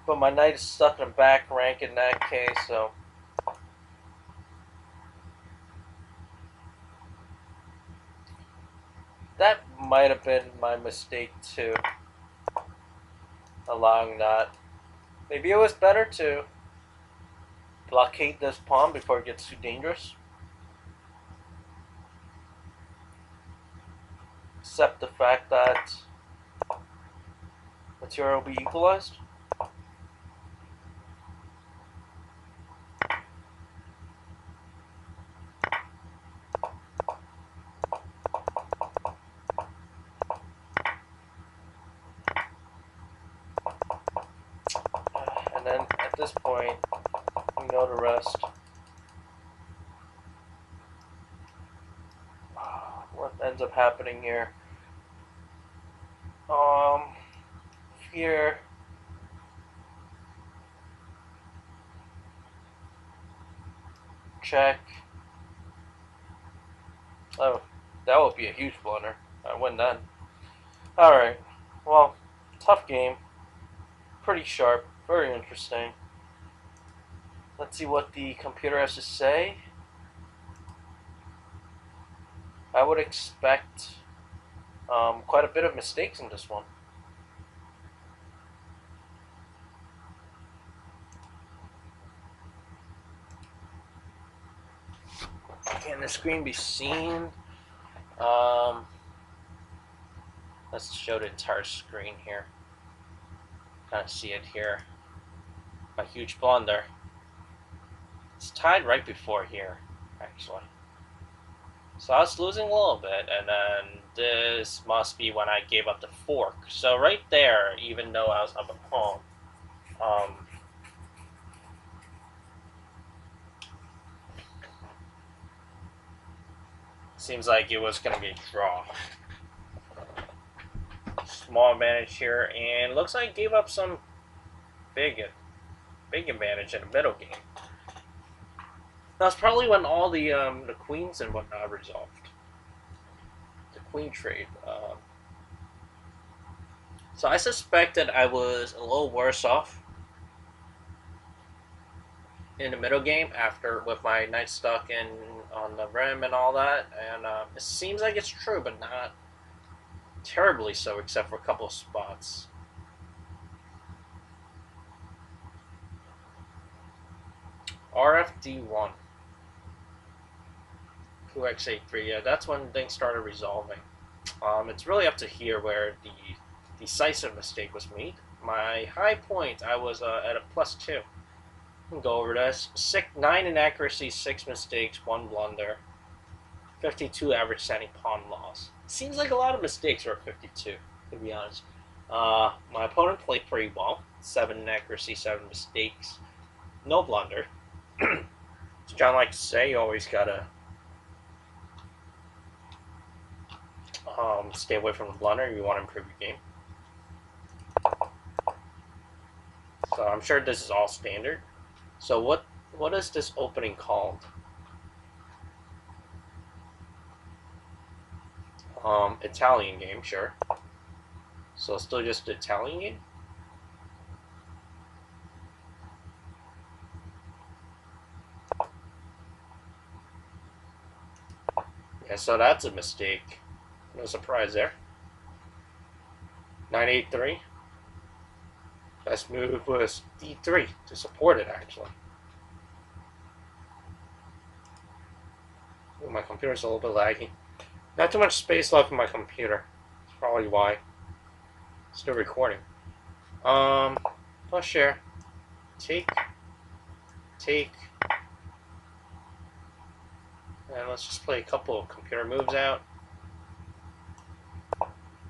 But my knight is stuck in a back rank in that case, so. That might have been my mistake too. Allowing that. Maybe it was better to blockade this pawn before it gets too dangerous. Accept the fact that material will be equalized. And then at this point, we know the rest. What ends up happening here? Here. Check. Oh, that would be a huge blunder. I win then. Alright. Well, tough game. pretty sharp. Very interesting. Let's see what the computer has to say. I would expect quite a bit of mistakes in this one. Can the screen be seen? Let's show the entire screen here. Kind of see it here. A huge blunder. It's tied right before here, actually. So I was losing a little bit, and then this must be when I gave up the fork. So right there, even though I was up a pawn, seems like it was going to be a draw. Small advantage here, and looks like I gave up some big advantage in the middle game. That's probably when all the queens and whatnot resolved. The queen trade. So I suspected I was a little worse off in the middle game after with my knight stuck in on the rim and all that, and it seems like it's true, but not terribly so, except for a couple of spots. RFD1. QX83, yeah, that's when things started resolving. It's really up to here where the decisive mistake was made. My high point, I was at a +2. We'll go over this. 9 inaccuracies, 6 mistakes, 1 blunder. 52 average standing pawn loss. Seems like a lot of mistakes for 52, to be honest. My opponent played pretty well. 7 inaccuracies, 7 mistakes. No blunder. As John likes to say, you always gotta stay away from the blunder if you want to improve your game. So I'm sure this is all standard. So what is this opening called? Italian game, sure. So still just the Italian game? Yeah, so that's a mistake. No surprise there. 983. Best move was D3 to support it, actually. Ooh, my computer's a little bit laggy. Not too much space left in my computer. That's probably why. Still recording. Plus share. Take. And let's just play a couple of computer moves out.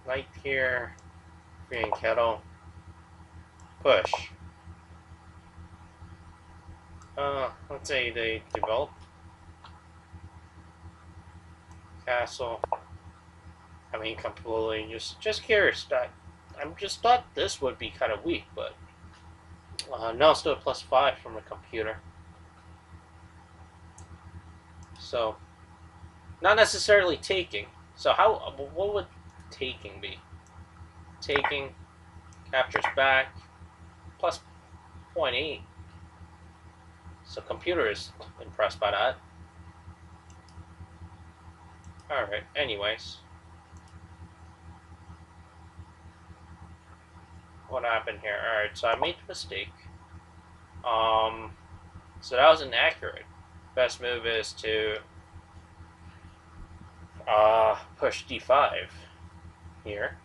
Knight here. Green kettle. Push. Let's say they develop. Castle. I mean, completely just curious. That I just thought this would be kind of weak, but no, still a +5 from the computer. So, not necessarily taking. So what would taking be? Taking, captures back, +0.8. So computer is impressed by that. Alright, anyways. What happened here? Alright, so I made a mistake. So that was inaccurate. Best move is to push D5 here.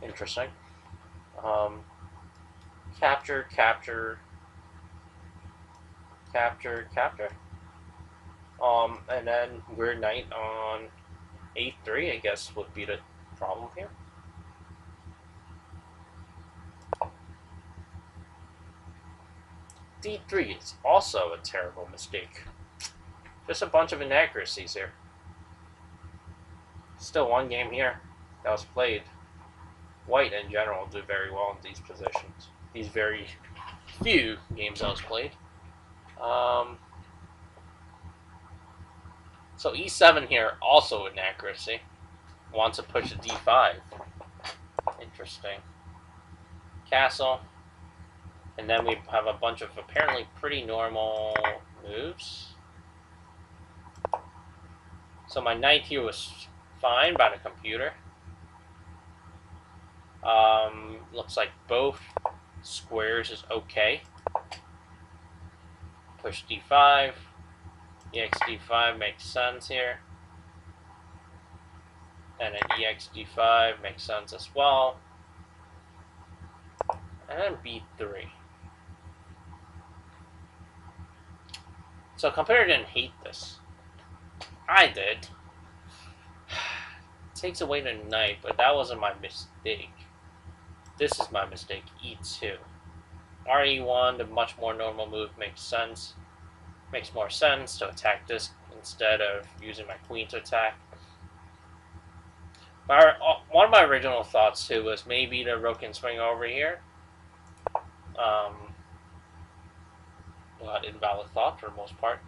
Interesting. Capture. And then weird knight on A3, I guess, would be the problem here. D3 is also a terrible mistake. Just a bunch of inaccuracies here. Still one game here that was played. White in general did very well in these positions. These very few games that was played. So E7 here, also inaccuracy. wants to push a d5. Interesting. Castle. And then we have a bunch of apparently pretty normal moves. So my knight here was fine by the computer. Looks like both squares is okay. Push d5. Ex d5 makes sense here. And then ex d5 makes sense as well. And then b3. So computer didn't hate this. I did. Takes away the knight, but that wasn't my mistake. This is my mistake, e2. re1, the much more normal move, makes sense. Makes more sense to attack this instead of using my queen to attack. One of my original thoughts too was maybe the rook can swing over here. Not invalid thought for the most part.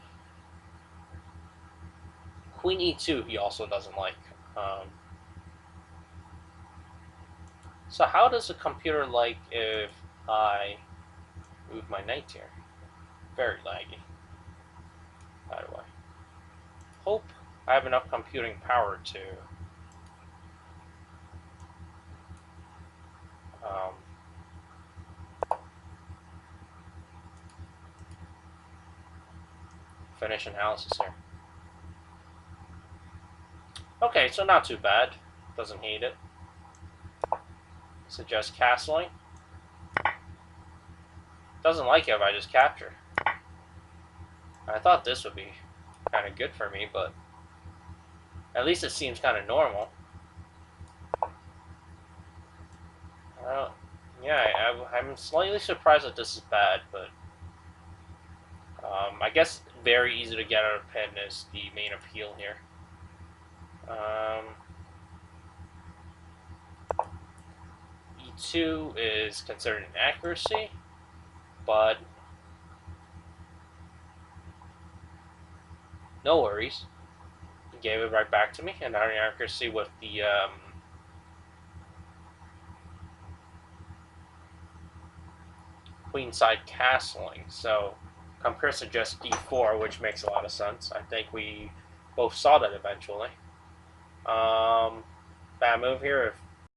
Queen e2 he also doesn't like. So how does the computer like if I move my knight here? Very laggy. By the way. Hope I have enough computing power to finish analysis here. Okay, so not too bad. Doesn't hate it. Suggest castling. Doesn't like it if I just capture. I thought this would be kind of good for me, but at least it seems kind of normal. I'm slightly surprised that this is bad, but I guess very easy to get out of pin is the main appeal here. E2 is considered an accuracy, but no worries. He gave it right back to me, and now an accuracy with the queenside castling. So compare suggests d4, which makes a lot of sense. I think we both saw that eventually. Bad move here if